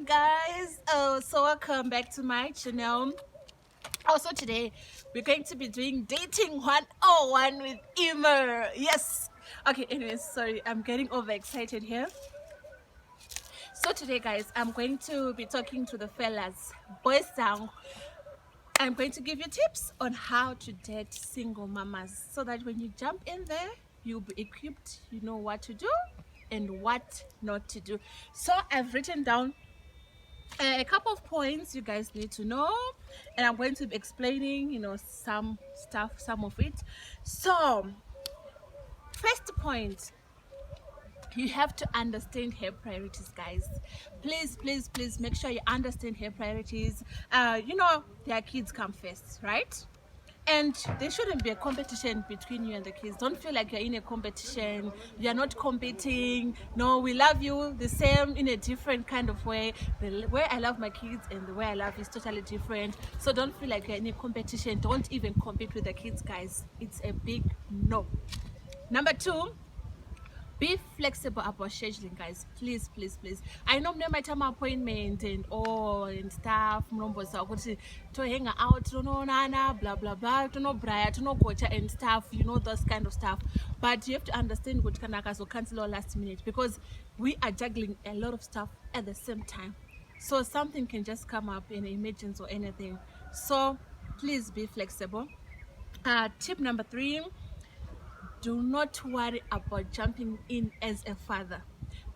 guys. So welcome back to my channel. Also today we're going to be doing dating 101 with Emer. Yes. Okay, anyways, sorry, I'm getting overexcited here. So today guys, I'm going to be talking to the fellas, boys down. I'm going to give you tips on how to date single mamas so that when you jump in there, you'll be equipped, you know what to do and what not to do. So I've written down a couple of points you guys need to know, and I'm going to be explaining, some stuff, some of it. So first point, you have to understand her priorities, guys. Please make sure you understand her priorities. Their kids come first, right? And there shouldn't be a competition between you and the kids. Don't feel like you're in a competition. You're not competing. No, we love you the same in a different kind of way. The way I love my kids and the way I love is totally different. So don't feel like you're in a competition. Don't even compete with the kids, guys. It's a big no. Number two, be flexible about scheduling, guys. Please. I know many might have appointment and all and stuff. To hang out, nana, blah blah blah, Brian, gocha and stuff, those kind of stuff. But you have to understand what kanaka so cancel or last minute, because we are juggling a lot of stuff at the same time. So something can just come up in an emergency or anything. So please be flexible. Tip number three, do not worry about jumping in as a father.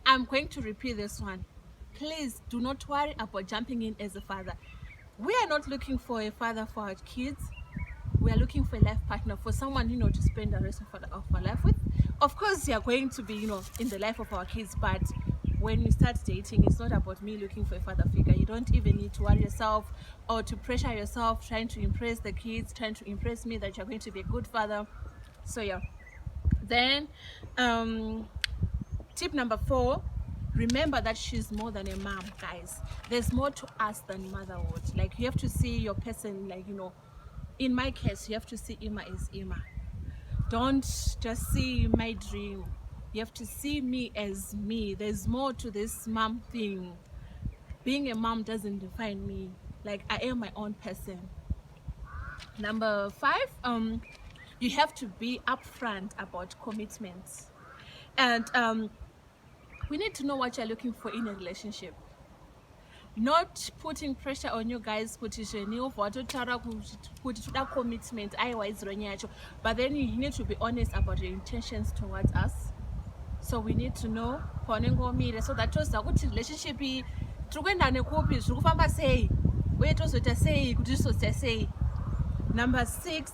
I'm going to repeat this one. Please do not worry about jumping in as a father. We are not looking for a father for our kids. We are looking for a life partner, for someone, to spend the rest of our life with. Of course, you are going to be, in the life of our kids, but when you start dating, it's not about me looking for a father figure. You don't even need to worry yourself or to pressure yourself trying to impress the kids, trying to impress me that you're going to be a good father. So yeah. Then tip number four, remember that she's more than a mom, guys. There's more to us than motherhood. Like, you have to see your person, like, in my case, you have to see Ima as Ima. Don't just see my dream. You have to see me as me. There's more to this mom thing. Being a mom doesn't define me. Like, I am my own person. Number five, you have to be upfront about commitments. And we need to know what you're looking for in a relationship. Not putting pressure on you guys kuti commitment, but then you need to be honest about your intentions towards us. So we need to know so that toziva kuti relationship iyi tiri kuenda nekupi, zviri kufamba sei, uye tozoita sei kuti tizoita sei. Number six,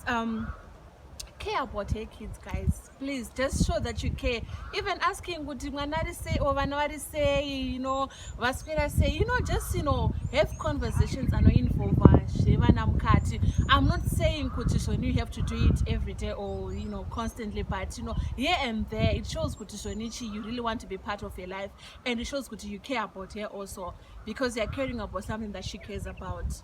care about her kids, guys. Please just show that you care. Even asking kuti mwana ari sei or vana vari sei, vaswera sei, just have conversations involve zvevana mukati. I'm not saying kuti shoni you have to do it every day or constantly, but here and there it shows kuti shonichi you really want to be part of her life, and it shows kuti you care about her also, because you're caring about something that she cares about.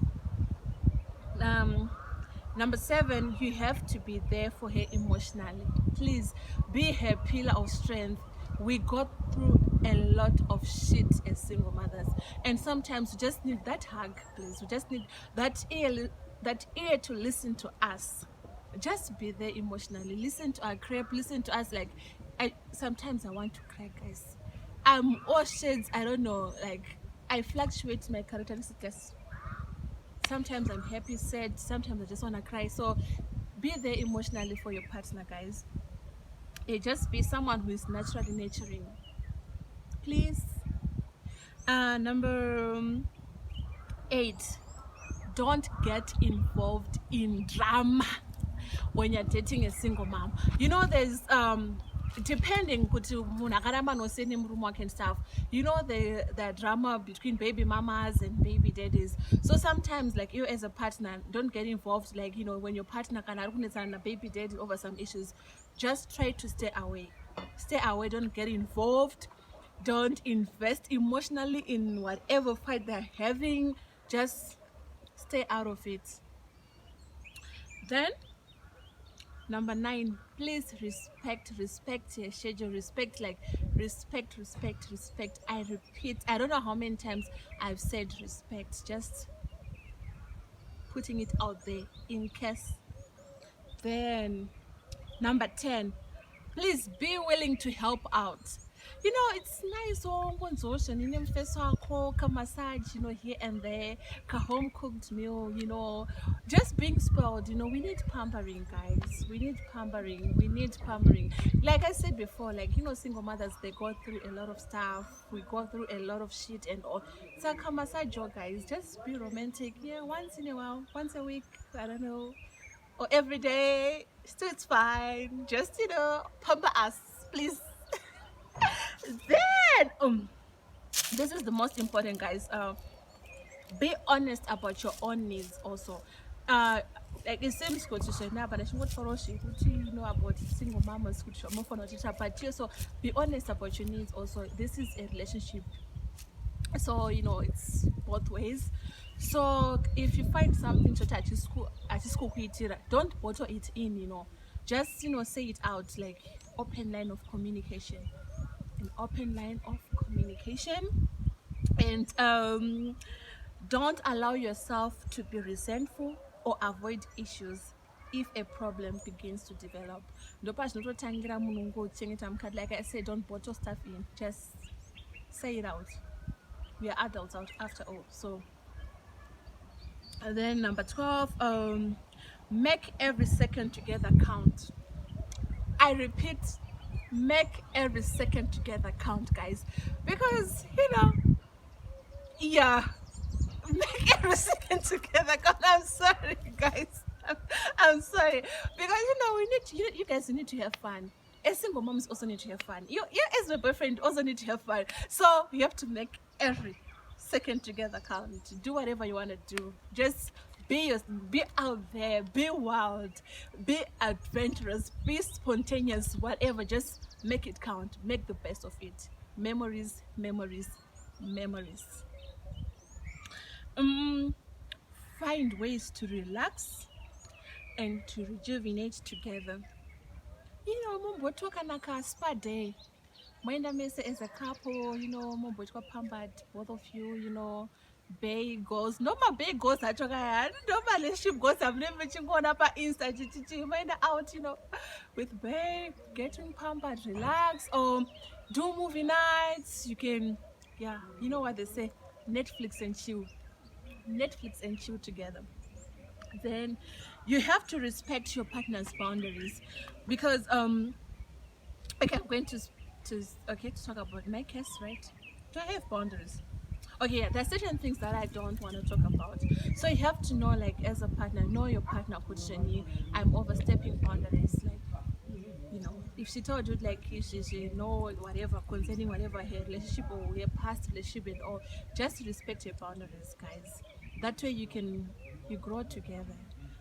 Number seven, you have to be there for her emotionally. Please be her pillar of strength. We got through a lot of shit as single mothers, and sometimes we just need that hug, please. We just need that ear to listen to us. Just be there emotionally. Listen to our crap. Listen to us. Like, sometimes I want to cry, guys. I'm all shades. I don't know. Like, I fluctuate my characteristics. Sometimes I'm happy, sad, sometimes I just want to cry. So be there emotionally for your partner, guys. Just be someone who is naturally nurturing, please. Number 8, don't get involved in drama when you're dating a single mom. There's depending kuti munhu akaramba noseni murume wake and stuff, the drama between baby mamas and baby daddies. So sometimes, like, you as a partner, don't get involved. Like, when your partner kana ari kunetsana na baby daddy over some issues, just try to stay away. Don't get involved. Don't invest emotionally in whatever fight they're having. Just stay out of it. Then Number 9, please respect your schedule, respect. I repeat, I don't know how many times I've said respect, just putting it out there in case. Then number 10, please be willing to help out. You know, it's nice ocean in massage, here and there, home cooked meal, just being spoiled. We need pampering, guys. We need pampering. Like I said before, like, single mothers, they go through a lot of stuff. We go through a lot of shit and all. So massage, guys, just be romantic. Yeah, once in a while, once a week, I don't know, or every day, still it's fine. Just, pamper us, please. Then, this is the most important, guys. Be honest about your own needs also. Like it seems good to say now, but I should about single mamas, but also be honest about your needs also. This is a relationship, so it's both ways. So if you find something to touch school don't bottle it in. Just say it out, like open line of communication, and don't allow yourself to be resentful or avoid issues if a problem begins to develop. Like I said, don't bottle stuff in, just say it out. We are adults out after all. So, and then number 12, make every second together count. I repeat, make every second together count, guys, because yeah, make every second together count. I'm sorry, guys. I'm sorry, because we need you guys need to have fun. As single moms also need to have fun. You as a boyfriend also need to have fun. So you have to make every second together count. Do whatever you want to do. Just be out there, be wild, be adventurous, be spontaneous, whatever. Just make it count. Make the best of it. Memories. Find ways to relax and to rejuvenate together. Mumbo kanaka spa day. Mwenda mese as a couple, mumbo pampered, both of you, bay goals. No my bay goals I took no my relationship goals I've never gone up Insta mind out, with bay, getting pampered, relax, or do movie nights. You can, you know what they say, Netflix and chill together. Then you have to respect your partner's boundaries, because okay, I'm going to talk about my case, right? Do I have boundaries? Okay, yeah, there's certain things that I don't want to talk about. So you have to know, like, as a partner, know your partner. I'm overstepping boundaries, like, if she told you, like, if she know whatever concerning whatever her relationship or her past relationship and all, just respect your boundaries, guys. That way you grow together.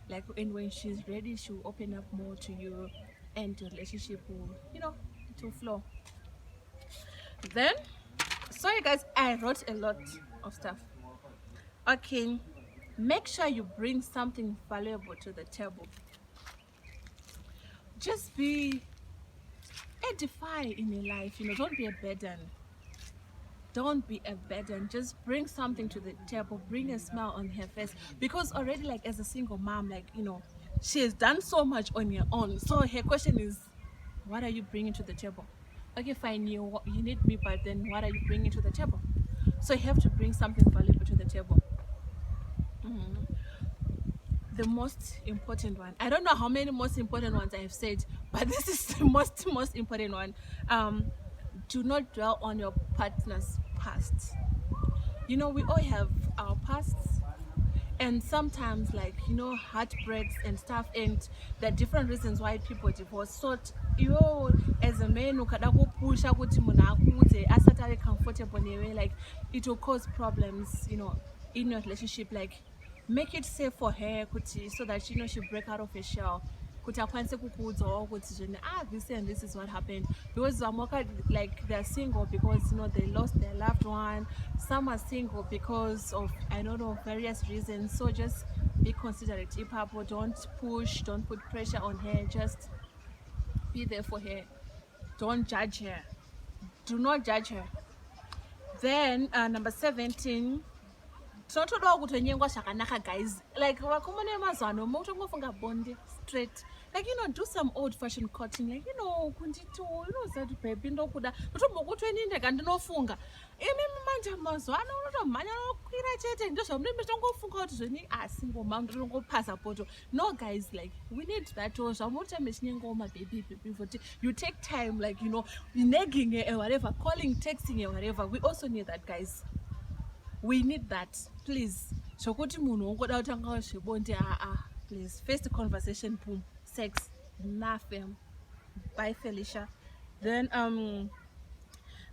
Like, and when she's ready, she'll open up more to you, and your relationship will, it will flow. Then, sorry guys, I wrote a lot of stuff. Okay, make sure you bring something valuable to the table. Just edify in your life, don't be a burden. Just bring something to the table, bring a smile on her face, because already, like, as a single mom, like, she has done so much on her own. So her question is, what are you bringing to the table? Okay, fine, you need me, but then what are you bringing to the table? So you have to bring something valuable to the table. The most important one, I don't know how many most important ones I have said, but this is the most important one. Do not dwell on your partner's past. We all have our pasts, and sometimes, like, heartbreaks and stuff, and there are different reasons why people divorce. So as a man, pusha kuti munhu akuudze asati ari comfortable newe, like, it will cause problems, in your relationship. Like, make it safe for her kuti, so that she break out of her shell, kuti akwanise kukuudzawo kuti this and this is what happened. Because like, they're single because they lost their loved one. Some are single because of, I don't know, various reasons. So just be considerate. Ipapo, don't push, don't put pressure on her, just be there for her. Don't judge her. Do not judge her. Then number 17, tinotodawo kutonyengwa zvakanaka, guys. Like vakomana vemazuva ano motongofunga bonde straight, like, you know, do some old fashioned courting, like, you know, kundito, you know, that baby ndokuda totombokutweninde kandinofunga imimi manje mazuva ano unotomhanya nokwira chete ndozvamunenge tongofunga kuti zveni single mom totongopasa poto. No, guys, like, we need that. Zvamuta mechinyengawo mababy kuti you take time, like, you know, nagging or whatever, calling, texting or whatever. We also need that, guys. We need that, please. Shokuti munhu ongoda kutanga zvebonde, please. First conversation, boom, sex, nothing. Bye, Felicia. Then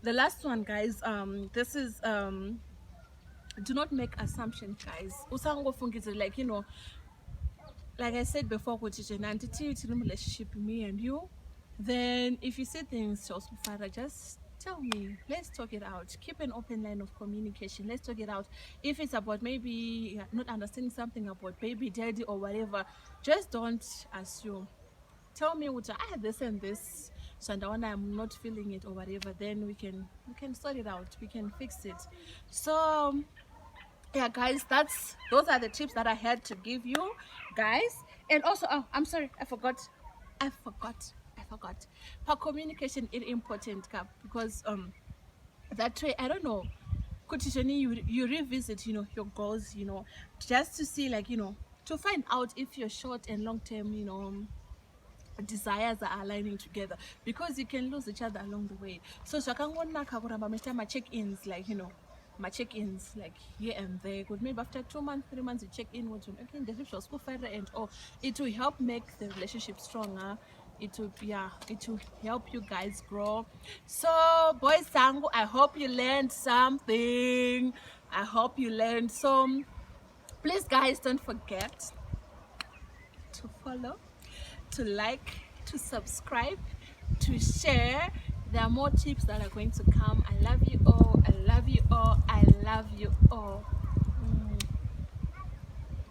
the last one, guys, this is do not make assumptions, guys. Usangofungise, like, you know, like I said before, relationship, me and you. Then if you see things just tell me, let's talk it out. Keep an open line of communication. Let's talk it out. If it's about maybe not understanding something about baby daddy or whatever, just don't assume. Tell me what I had this and this, so when I'm not feeling it or whatever, then we can sort it out. We can fix it. So yeah, guys, those are the tips that I had to give you, guys. And also, I'm sorry, I forgot. For communication is important, because that way, I don't know, you revisit, you know, your goals, you know, just to see, like, you know, to find out if your short and long term, you know, desires are aligning together, because you can lose each other along the way. So my check-ins, like, you know, my check-ins, like, here and there. Good, maybe after 2 months, 3 months, you check in with them. Okay, the school further, and it will help make the relationship stronger. It will help you guys grow. So, boys, Sangu, I hope you learned something. So please, guys, don't forget to follow, to like, to subscribe, to share. There are more tips that are going to come. I love you all.